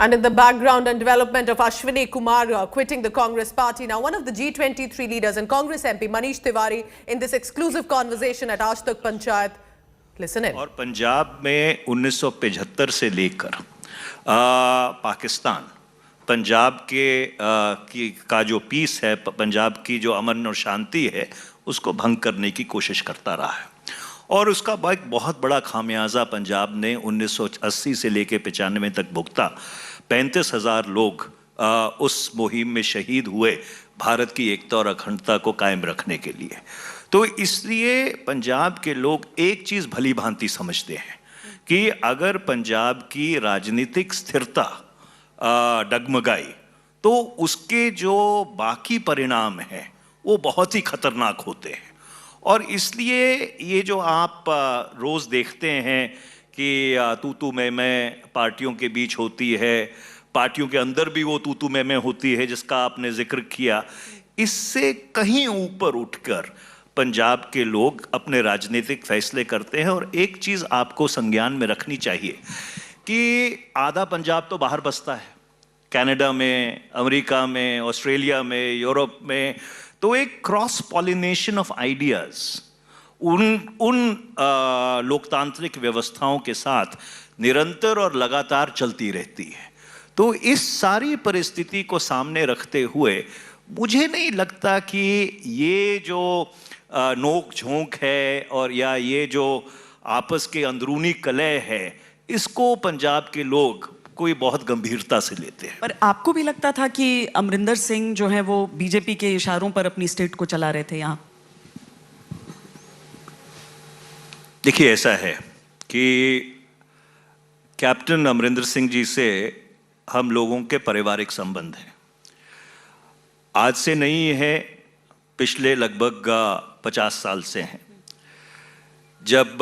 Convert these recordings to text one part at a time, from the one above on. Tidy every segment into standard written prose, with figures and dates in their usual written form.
And in the background and development of Ashwini Kumar quitting the Congress party, now one of the G23 leaders and Congress MP Manish Tiwari in this exclusive conversation at Aaj Tak Panchayat. Listen in. और पंजाब में 1975 से लेकर पाकिस्तान पंजाब का जो piece है, पंजाब की जो अमन और शांति है, उसको भंग करने की कोशिश करता रहा है। और उसका एक बहुत बड़ा खामियाजा पंजाब ने 1980 से लेकर 95 तक भुगता। 35,000 लोग उस मुहिम में शहीद हुए भारत की एकता और अखंडता को कायम रखने के लिए। तो इसलिए पंजाब के लोग एक चीज़ भली भांति समझते हैं कि अगर पंजाब की राजनीतिक स्थिरता डगमगाई तो उसके जो बाकी परिणाम हैं वो बहुत ही खतरनाक होते हैं। और इसलिए ये जो आप रोज़ देखते हैं कि तू मैं पार्टियों के बीच होती है, पार्टियों के अंदर भी वो तू मैं होती है जिसका आपने जिक्र किया, इससे कहीं ऊपर उठकर पंजाब के लोग अपने राजनीतिक फैसले करते हैं। और एक चीज़ आपको संज्ञान में रखनी चाहिए कि आधा पंजाब तो बाहर बसता है, कनाडा में, अमेरिका में, ऑस्ट्रेलिया में, यूरोप में। तो एक क्रॉस पॉलिनेशन ऑफ आइडियाज़ उन लोकतांत्रिक व्यवस्थाओं के साथ निरंतर और लगातार चलती रहती है। तो इस सारी परिस्थिति को सामने रखते हुए मुझे नहीं लगता कि ये जो नोक झोंक है और या ये जो आपस के अंदरूनी कलह है, इसको पंजाब के लोग कोई बहुत गंभीरता से लेते हैं। पर आपको भी लगता था कि अमरिंदर सिंह जो है वो बीजेपी के इशारों पर अपनी स्टेट को चला रहे थे यहाँ? देखिए, ऐसा है कि कैप्टन अमरिंदर सिंह जी से हम लोगों के पारिवारिक संबंध हैं। आज से नहीं है, पिछले लगभग 50 साल से हैं। जब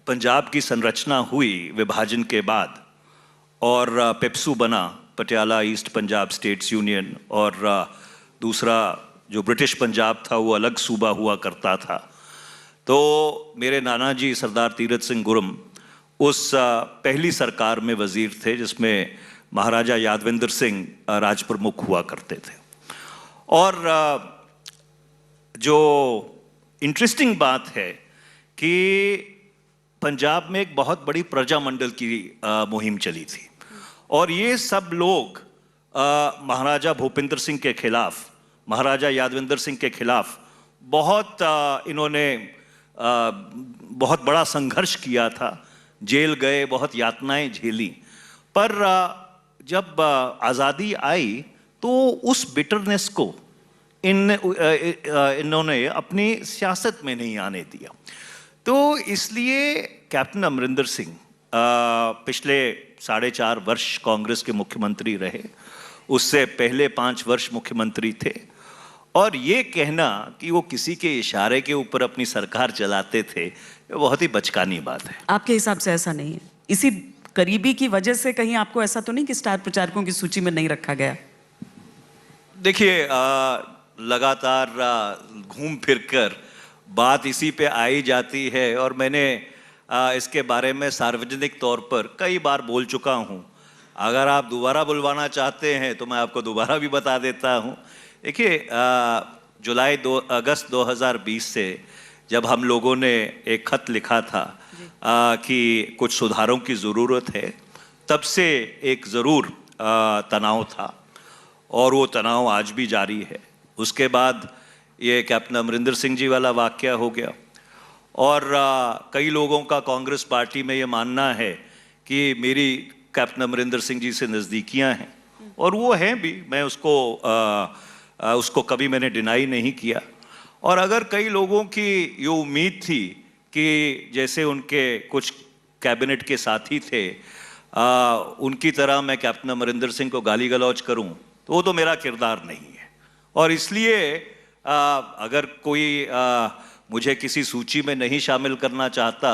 पंजाब की संरचना हुई विभाजन के बाद और पेप्सू बना, Patiala east Punjab states union, और दूसरा जो ब्रिटिश पंजाब था वो अलग सूबा हुआ करता था, तो मेरे नाना जी सरदार तीरथ सिंह गुरम उस पहली सरकार में वज़ीर थे जिसमें महाराजा यादविंदर सिंह राज प्रमुख हुआ करते थे। और जो इंटरेस्टिंग बात है कि पंजाब में एक बहुत बड़ी प्रजामंडल की मुहिम चली थी और ये सब लोग महाराजा भूपिंदर सिंह के खिलाफ, महाराजा यादविंदर सिंह के खिलाफ बहुत इन्होंने बहुत बड़ा संघर्ष किया था, जेल गए, बहुत यातनाएं झेली। पर जब आज़ादी आई तो उस बिटरनेस को इन्होंने अपनी सियासत में नहीं आने दिया। तो इसलिए कैप्टन अमरिंदर सिंह पिछले 4.5 वर्ष कांग्रेस के मुख्यमंत्री रहे, उससे पहले 5 वर्ष मुख्यमंत्री थे। और ये कहना कि वो किसी के इशारे के ऊपर अपनी सरकार चलाते थे, ये बहुत ही बचकानी बात है। आपके हिसाब से ऐसा नहीं है? इसी करीबी की वजह से कहीं आपको ऐसा तो नहीं कि स्टार प्रचारकों की सूची में नहीं रखा गया? देखिए, लगातार घूम फिर कर बात इसी पे आई जाती है और मैंने इसके बारे में सार्वजनिक तौर पर कई बार बोल चुका हूँ। अगर आप दोबारा बुलवाना चाहते हैं तो मैं आपको दोबारा भी बता देता हूँ। देखिए, अगस्त 2020 से जब हम लोगों ने एक खत लिखा था कि कुछ सुधारों की ज़रूरत है, तब से एक ज़रूर तनाव था और वो तनाव आज भी जारी है। उसके बाद ये कैप्टन अमरिंदर सिंह जी वाला वाक़या हो गया और कई लोगों का कांग्रेस पार्टी में ये मानना है कि मेरी कैप्टन अमरिंदर सिंह जी से नज़दीकियां हैं और वो हैं भी, मैं उसको कभी मैंने डिनाई नहीं किया। और अगर कई लोगों की ये उम्मीद थी कि जैसे उनके कुछ कैबिनेट के साथी थे उनकी तरह मैं कैप्टन अमरिंदर सिंह को गाली गलौज करूं, तो वो तो मेरा किरदार नहीं है। और इसलिए अगर कोई मुझे किसी सूची में नहीं शामिल करना चाहता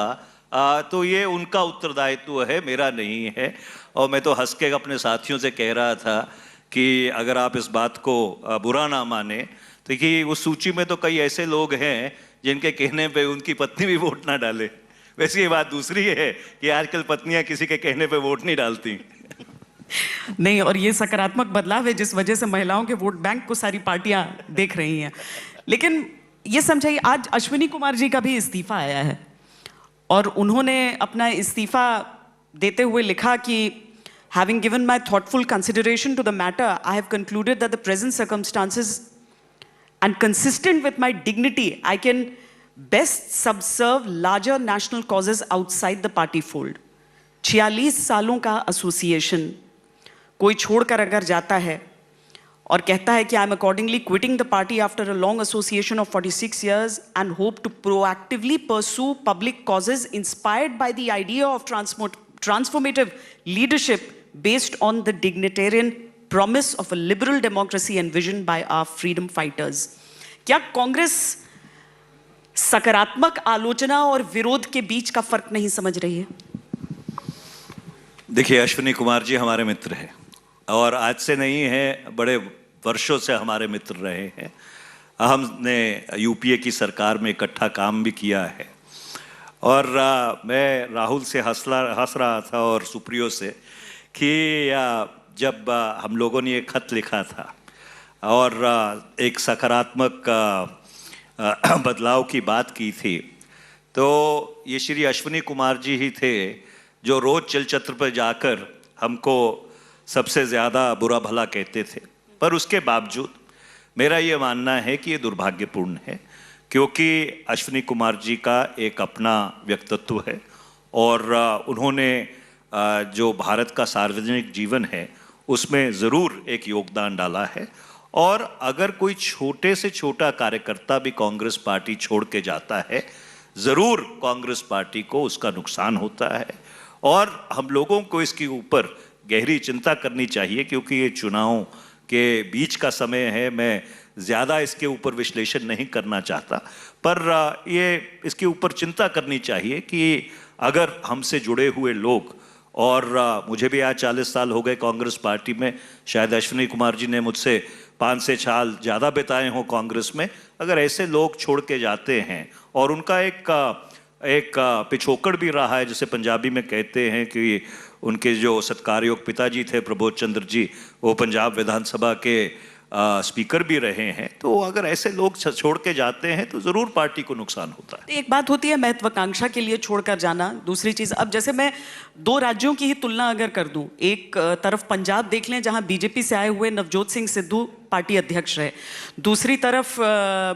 तो ये उनका उत्तरदायित्व है, मेरा नहीं है। और मैं तो हंस के अपने साथियों से कह रहा था कि अगर आप इस बात को बुरा ना माने तो कि उस सूची में तो कई ऐसे लोग हैं जिनके कहने पे उनकी पत्नी भी वोट ना डाले। वैसे ये बात दूसरी है कि आजकल पत्नियां किसी के कहने पे वोट नहीं डालती। नहीं, और ये सकारात्मक बदलाव है जिस वजह से महिलाओं के वोट बैंक को सारी पार्टियां देख रही हैं। लेकिन ये समझाइए, आज अश्विनी कुमार जी का भी इस्तीफा आया है और उन्होंने अपना इस्तीफा देते हुए लिखा कि having given my thoughtful consideration to the matter, I have concluded that the present circumstances and consistent with my dignity, I can best subserve larger national causes outside the party fold. 46 सालों का association कोई छोड़कर अगर जाता है और कहता है कि I am accordingly quitting the party after a long association of 46 years and hope to proactively pursue public causes inspired by the idea of transformative leadership based on the dignitarian promise of a liberal democracy envisioned by our freedom fighters. क्या कांग्रेस सकारात्मक आलोचना और विरोध के बीच का फर्क नहीं समझ रही है? देखिए, अश्विनी कुमार जी हमारे मित्र हैं और आज से नहीं है, बड़े वर्षों से हमारे मित्र रहे हैं। हमने यूपीए की सरकार में इकट्ठा काम भी किया है और मैं राहुल से हंस रहा था और सुप्रियो से कि जब हम लोगों ने ये खत लिखा था और एक सकारात्मक बदलाव की बात की थी, तो ये श्री अश्विनी कुमार जी ही थे जो रोज चलचित्र पर जाकर हमको सबसे ज़्यादा बुरा भला कहते थे। पर उसके बावजूद मेरा ये मानना है कि ये दुर्भाग्यपूर्ण है, क्योंकि अश्विनी कुमार जी का एक अपना व्यक्तित्व है और उन्होंने जो भारत का सार्वजनिक जीवन है उसमें ज़रूर एक योगदान डाला है। और अगर कोई छोटे से छोटा कार्यकर्ता भी कांग्रेस पार्टी छोड़ के जाता है, ज़रूर कांग्रेस पार्टी को उसका नुकसान होता है और हम लोगों को इसके ऊपर गहरी चिंता करनी चाहिए, क्योंकि ये चुनाव के बीच का समय है। मैं ज़्यादा इसके ऊपर विश्लेषण नहीं करना चाहता, पर ये इसके ऊपर चिंता करनी चाहिए कि अगर हमसे जुड़े हुए लोग, और मुझे भी आज 40 साल हो गए कांग्रेस पार्टी में, शायद अश्विनी कुमार जी ने मुझसे 5-6 साल ज़्यादा बिताए हों कांग्रेस में, अगर ऐसे लोग छोड़ के जाते हैं और उनका एक पिछोकड़ भी रहा है, जिसे पंजाबी में कहते हैं कि उनके जो सत्कारयोग पिताजी थे प्रबोध चंद्र जी, वो पंजाब विधानसभा के स्पीकर भी रहे हैं, तो अगर ऐसे लोग छोड़ के जाते हैं तो ज़रूर पार्टी को नुकसान होता है। एक बात होती है महत्वाकांक्षा के लिए छोड़कर जाना, दूसरी चीज़, अब जैसे मैं 2 राज्यों की ही तुलना अगर कर दूं, एक तरफ पंजाब देख लें जहां बीजेपी से आए हुए नवजोत सिंह सिद्धू पार्टी अध्यक्ष रहे, दूसरी तरफ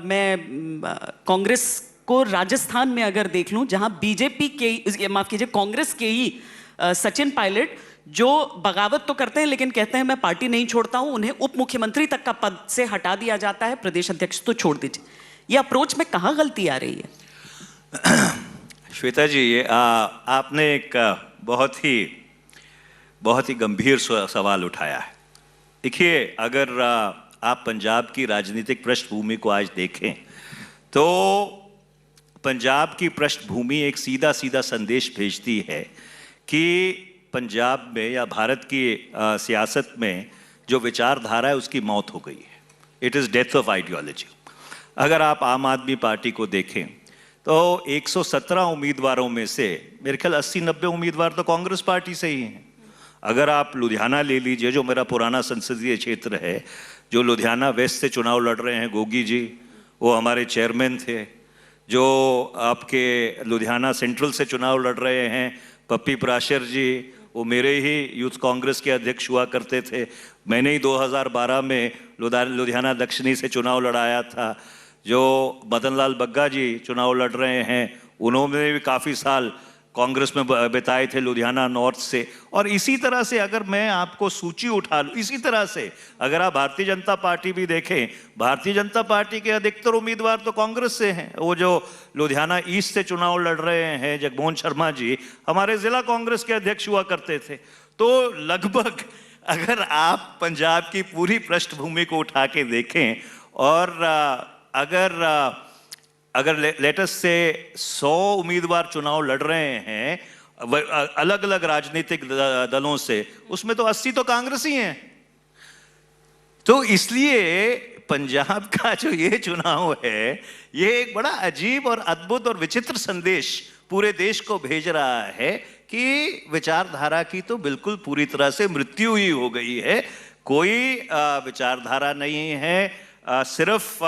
मैं कांग्रेस को राजस्थान में अगर देख लूं जहां बीजेपी के, माफ कीजिए, कांग्रेस के ही सचिन पायलट जो बगावत तो करते हैं लेकिन कहते हैं मैं पार्टी नहीं छोड़ता हूं, उन्हें उप मुख्यमंत्री तक का पद से हटा दिया जाता है, प्रदेश अध्यक्ष तो छोड़ दीजिए। ये अप्रोच में कहां गलती आ रही है? श्वेता जी, ये आपने एक बहुत ही गंभीर सवाल उठाया है। देखिए, अगर आप पंजाब की राजनीतिक पृष्ठभूमि को आज देखें तो पंजाब की पृष्ठभूमि एक सीधा सीधा संदेश भेजती है कि पंजाब में या भारत की सियासत में जो विचारधारा है उसकी मौत हो गई है। It is death of ideology. अगर आप आम आदमी पार्टी को देखें तो 117 उम्मीदवारों में से मेरे ख्याल 80-90 उम्मीदवार तो कांग्रेस पार्टी से ही हैं। अगर आप लुधियाना ले लीजिए, जो मेरा पुराना संसदीय क्षेत्र है, जो लुधियाना वेस्ट से चुनाव लड़ रहे हैं गोगी जी, वो हमारे चेयरमैन थे। जो आपके लुधियाना सेंट्रल से चुनाव लड़ रहे हैं पप्पी प्राशर जी, वो मेरे ही यूथ कांग्रेस के अध्यक्ष हुआ करते थे। मैंने ही 2012 में लुधियाना दक्षिणी से चुनाव लड़ाया था। जो मदन लाल बग्गा जी चुनाव लड़ रहे हैं, उन्होंने भी काफ़ी साल कांग्रेस में बिताए थे लुधियाना नॉर्थ से। और इसी तरह से अगर मैं आपको सूची उठा लूँ, इसी तरह से अगर आप भारतीय जनता पार्टी भी देखें, भारतीय जनता पार्टी के अधिकतर उम्मीदवार तो कांग्रेस से हैं। वो जो लुधियाना ईस्ट से चुनाव लड़ रहे हैं जगमोहन शर्मा जी, हमारे ज़िला कांग्रेस के अध्यक्ष हुआ करते थे। तो लगभग अगर आप पंजाब की पूरी पृष्ठभूमि को उठा के देखें और अगर लेटेस्ट से 100 उम्मीदवार चुनाव लड़ रहे हैं अलग अलग राजनीतिक दलों से, उसमें तो 80 तो कांग्रेस ही हैं। तो इसलिए पंजाब का जो ये चुनाव है, ये एक बड़ा अजीब और अद्भुत और विचित्र संदेश पूरे देश को भेज रहा है कि विचारधारा की तो बिल्कुल पूरी तरह से मृत्यु ही हो गई है। कोई विचारधारा नहीं है। सिर्फ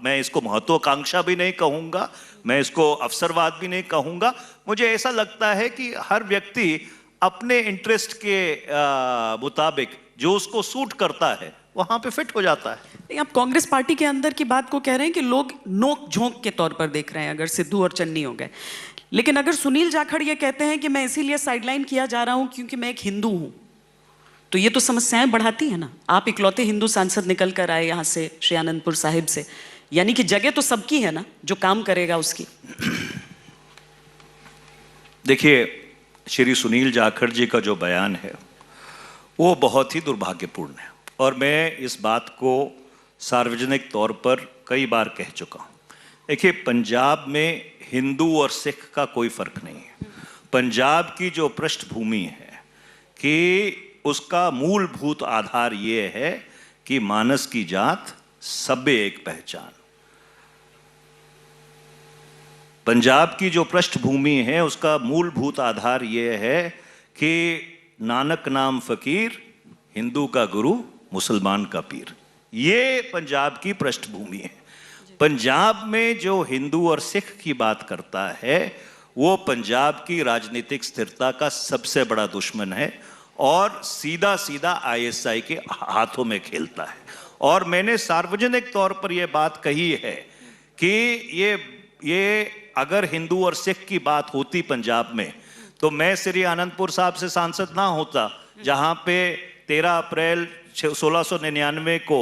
मैं इसको महत्वाकांक्षा भी नहीं कहूँगा, मैं इसको अवसरवाद भी नहीं कहूँगा। मुझे ऐसा लगता है कि हर व्यक्ति अपने इंटरेस्ट के मुताबिक जो उसको सूट करता है वहाँ पे फिट हो जाता है। नहीं, आप कांग्रेस पार्टी के अंदर की बात को कह रहे हैं कि लोग नोक झोंक के तौर पर देख रहे हैं अगर सिद्धू और चन्नी हो गए। लेकिन अगर सुनील जाखड़ ये कहते हैं कि मैं इसीलिए साइडलाइन किया जा रहा हूं क्योंकि मैं एक हिंदू हूं, तो ये तो समस्याएं बढ़ाती है ना। आप इकलौते हिंदू सांसद निकल कर आए यहां से, श्री आनंदपुर साहिब से, यानी कि जगह तो सबकी है ना, जो काम करेगा उसकी। देखिए, श्री सुनील जाखड़ जी का जो बयान है वो बहुत ही दुर्भाग्यपूर्ण है और मैं इस बात को सार्वजनिक तौर पर कई बार कह चुका हूँ। देखिए, पंजाब में हिंदू और सिख का कोई फर्क नहीं है। पंजाब की जो पृष्ठभूमि है कि उसका मूलभूत आधार ये है कि मानस की जात सबे एक पहचान। पंजाब की जो पृष्ठभूमि है उसका मूलभूत आधार ये है कि नानक नाम फकीर, हिंदू का गुरु, मुसलमान का पीर। ये पंजाब की पृष्ठभूमि है। पंजाब में जो हिंदू और सिख की बात करता है वो पंजाब की राजनीतिक स्थिरता का सबसे बड़ा दुश्मन है और सीधा सीधा आईएसआई के हाथों में खेलता है। और मैंने सार्वजनिक तौर पर यह बात कही है कि ये अगर हिंदू और सिख की बात होती पंजाब में तो मैं श्री आनंदपुर साहब से सांसद ना होता, जहां पे 13 अप्रैल 1699 को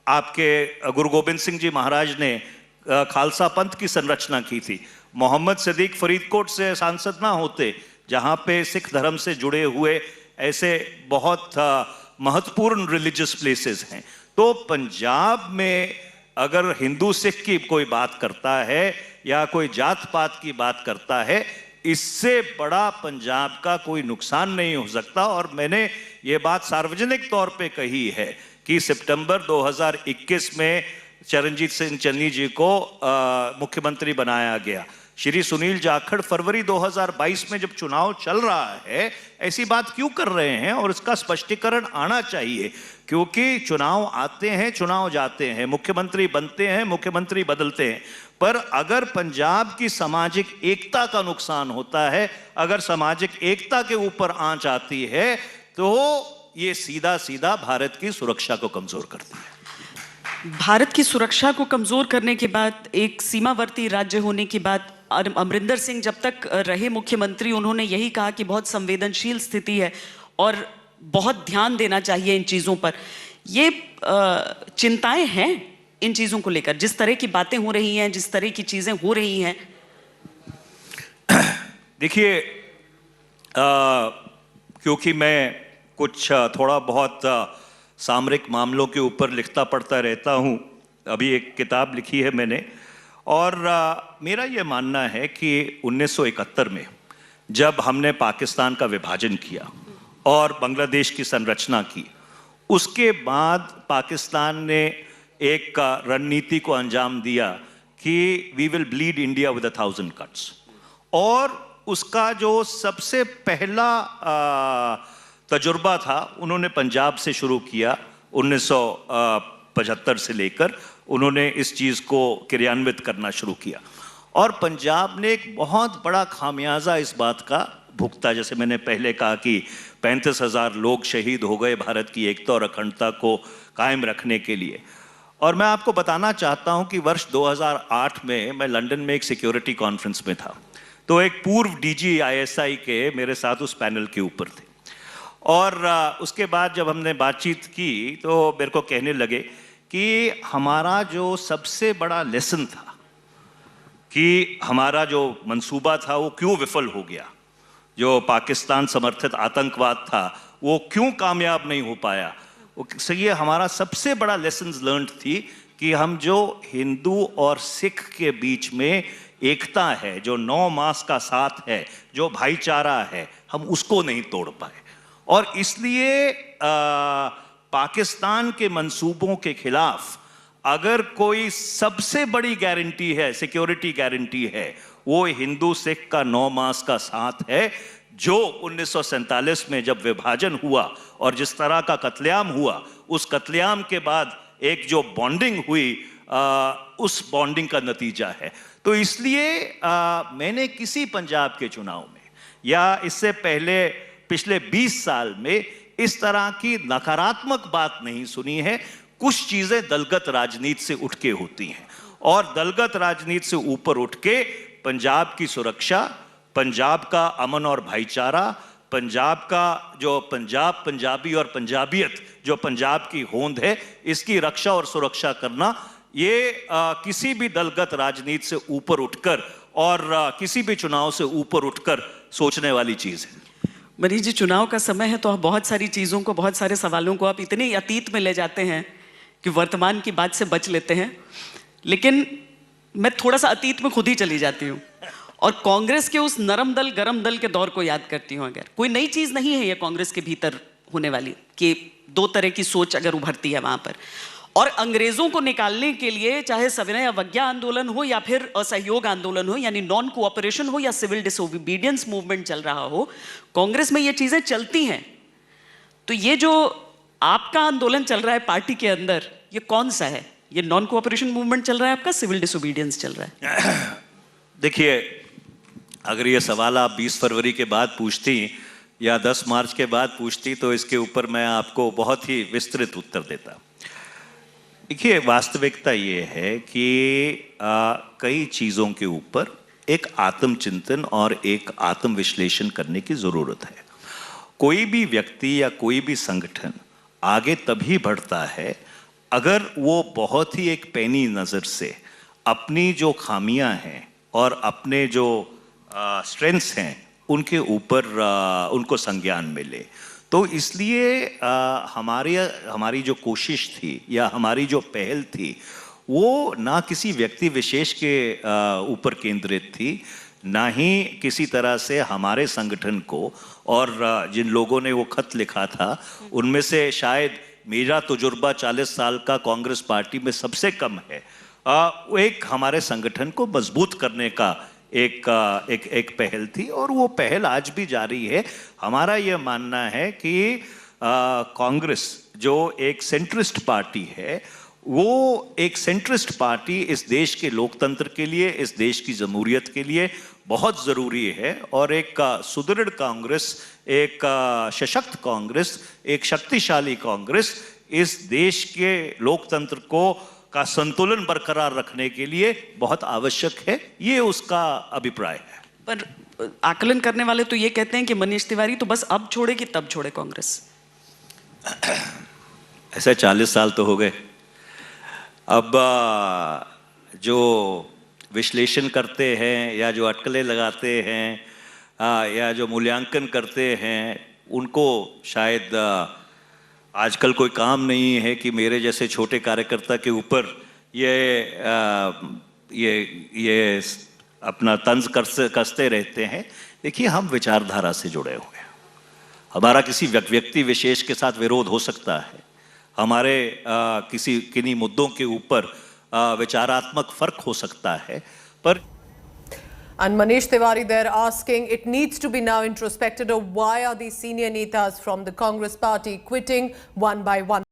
आपके गुरु गोबिंद सिंह जी महाराज ने खालसा पंथ की संरचना की थी। मोहम्मद सदीक फरीदकोट से सांसद ना होते, जहां पे सिख धर्म से जुड़े हुए ऐसे बहुत महत्वपूर्ण रिलीजियस प्लेसेस हैं। तो पंजाब में अगर हिंदू सिख की कोई बात करता है या कोई जात पात की बात करता है, इससे बड़ा पंजाब का कोई नुकसान नहीं हो सकता। और मैंने ये बात सार्वजनिक तौर पे कही है कि सितंबर 2021 में चरणजीत सिंह चन्नी जी को मुख्यमंत्री बनाया गया। श्री सुनील जाखड़ फरवरी 2022 में जब चुनाव चल रहा है ऐसी बात क्यों कर रहे हैं, और इसका स्पष्टीकरण आना चाहिए, क्योंकि चुनाव आते हैं, चुनाव जाते हैं, मुख्यमंत्री बनते हैं, मुख्यमंत्री बदलते हैं, पर अगर पंजाब की सामाजिक एकता का नुकसान होता है, अगर सामाजिक एकता के ऊपर आंच आती है, तो ये सीधा सीधा भारत की सुरक्षा को कमजोर करती है। भारत की सुरक्षा को कमजोर करने के बाद, एक सीमावर्ती राज्य होने की बात, अमरिंदर सिंह जब तक रहे मुख्यमंत्री उन्होंने यही कहा कि बहुत संवेदनशील स्थिति है और बहुत ध्यान देना चाहिए इन चीज़ों पर। ये चिंताएं हैं इन चीज़ों को लेकर, जिस तरह की बातें हो रही हैं, जिस तरह की चीज़ें हो रही हैं। देखिए, क्योंकि मैं कुछ थोड़ा बहुत सामरिक मामलों के ऊपर लिखता पढ़ता रहता हूँ, अभी एक किताब लिखी है मैंने, और मेरा ये मानना है कि 1971 में जब हमने पाकिस्तान का विभाजन किया और बांग्लादेश की संरचना की, उसके बाद पाकिस्तान ने एक रणनीति को अंजाम दिया कि we will bleed India with 1000 cuts. और उसका जो सबसे पहला तजुर्बा था उन्होंने पंजाब से शुरू किया। 1975 से लेकर उन्होंने इस चीज़ को क्रियान्वित करना शुरू किया और पंजाब ने एक बहुत बड़ा खामियाजा इस बात का भुगता। जैसे मैंने पहले कहा कि 35,000 लोग शहीद हो गए भारत की एकता और अखंडता को कायम रखने के लिए। और मैं आपको बताना चाहता हूं कि वर्ष 2008 में मैं लंदन में एक सिक्योरिटी कॉन्फ्रेंस में था, तो एक पूर्व डीजी आईएसआई के मेरे साथ उस पैनल के ऊपर थे और उसके बाद जब हमने बातचीत की तो मेरे को कहने लगे कि हमारा जो सबसे बड़ा लेसन था कि हमारा जो मंसूबा था वो क्यों विफल हो गया, जो पाकिस्तान समर्थित आतंकवाद था वो क्यों कामयाब नहीं हो पाया, ये हमारा सबसे बड़ा लेसन लर्न थी कि हम जो हिंदू और सिख के बीच में एकता है, जो 9 मास का साथ है, जो भाईचारा है, हम उसको नहीं तोड़ पाए। और इसलिए पाकिस्तान के मंसूबों के खिलाफ अगर कोई सबसे बड़ी गारंटी है, सिक्योरिटी गारंटी है, वो हिंदू सिख का 9 मास का साथ है, जो 1947 में जब विभाजन हुआ और जिस तरह का कत्लेआम हुआ, उस कत्लेआम के बाद एक जो बॉन्डिंग हुई, उस बॉन्डिंग का नतीजा है। तो इसलिए मैंने किसी पंजाब के चुनाव में या इससे पहले पिछले 20 साल में इस तरह की नकारात्मक बात नहीं सुनी है। कुछ चीजें दलगत राजनीति से उठ के होती हैं, और दलगत राजनीति से ऊपर उठ के पंजाब की सुरक्षा, पंजाब का अमन और भाईचारा, पंजाब का जो पंजाबी और पंजाबियत, जो पंजाब की होंद है, इसकी रक्षा और सुरक्षा करना, ये किसी भी दलगत राजनीति से ऊपर उठकर और किसी भी चुनाव से ऊपर उठकर सोचने वाली चीज है। मनीष जी, चुनाव का समय है तो आप बहुत सारी चीज़ों को, बहुत सारे सवालों को आप इतने अतीत में ले जाते हैं कि वर्तमान की बात से बच लेते हैं। लेकिन मैं थोड़ा सा अतीत में खुद ही चली जाती हूँ और कांग्रेस के उस नरम दल गरम दल के दौर को याद करती हूँ। अगर कोई नई चीज़ नहीं है ये कांग्रेस के भीतर होने वाली, कि 2 तरह की सोच अगर उभरती है वहाँ पर, और अंग्रेजों को निकालने के लिए चाहे सविनय अवज्ञा आंदोलन हो या फिर असहयोग आंदोलन हो, यानी नॉन कोऑपरेशन हो या सिविल डिसोबीडियंस मूवमेंट चल रहा हो, कांग्रेस में ये चीजें चलती हैं। तो ये जो आपका आंदोलन चल रहा है पार्टी के अंदर, ये कौन सा है? ये नॉन कोऑपरेशन मूवमेंट चल रहा है आपका, सिविल डिसोबीडियंस चल रहा है? देखिए, अगर ये सवाल आप 20 फरवरी के बाद पूछती या 10 मार्च के बाद पूछती तो इसके ऊपर मैं आपको बहुत ही विस्तृत उत्तर देता। देखिए, वास्तविकता ये है कि कई चीज़ों के ऊपर एक आत्मचिंतन और एक आत्मविश्लेषण करने की ज़रूरत है। कोई भी व्यक्ति या कोई भी संगठन आगे तभी बढ़ता है अगर वो बहुत ही एक पैनी नज़र से अपनी जो खामियां हैं और अपने जो स्ट्रेंथ्स हैं उनके ऊपर उनको संज्ञान मिले। तो इसलिए हमारी जो कोशिश थी या हमारी जो पहल थी, वो ना किसी व्यक्ति विशेष के ऊपर केंद्रित थी, ना ही किसी तरह से हमारे संगठन को, और जिन लोगों ने वो खत लिखा था उनमें से शायद मेरा तजुर्बा 40 साल का कांग्रेस पार्टी में सबसे कम है। वो एक हमारे संगठन को मजबूत करने का एक पहल थी, और वो पहल आज भी जारी है। हमारा ये मानना है कि कांग्रेस जो एक सेंट्रिस्ट पार्टी है, वो एक सेंट्रिस्ट पार्टी इस देश के लोकतंत्र के लिए, इस देश की जमहूरियत के लिए बहुत ज़रूरी है। और एक सुदृढ़ कांग्रेस, एक सशक्त कांग्रेस, एक शक्तिशाली कांग्रेस इस देश के लोकतंत्र का संतुलन बरकरार रखने के लिए बहुत आवश्यक है। ये उसका अभिप्राय है। पर आकलन करने वाले तो ये कहते हैं कि मनीष तिवारी तो बस अब छोड़े कि तब छोड़े कांग्रेस। ऐसे 40 साल तो हो गए। अब जो विश्लेषण करते हैं या जो अटकलें लगाते हैं या जो मूल्यांकन करते हैं, उनको शायद आजकल कोई काम नहीं है कि मेरे जैसे छोटे कार्यकर्ता के ऊपर ये अपना तंज कसते रहते हैं। देखिए, हम विचारधारा से जुड़े हुए हैं। हमारा किसी व्यक्ति विशेष के साथ विरोध हो सकता है, हमारे किन्हीं मुद्दों के ऊपर विचारात्मक फर्क हो सकता है, पर And Manish Tiwari, they're asking, it needs to be now introspected of why are these senior netas from the Congress party quitting one by one.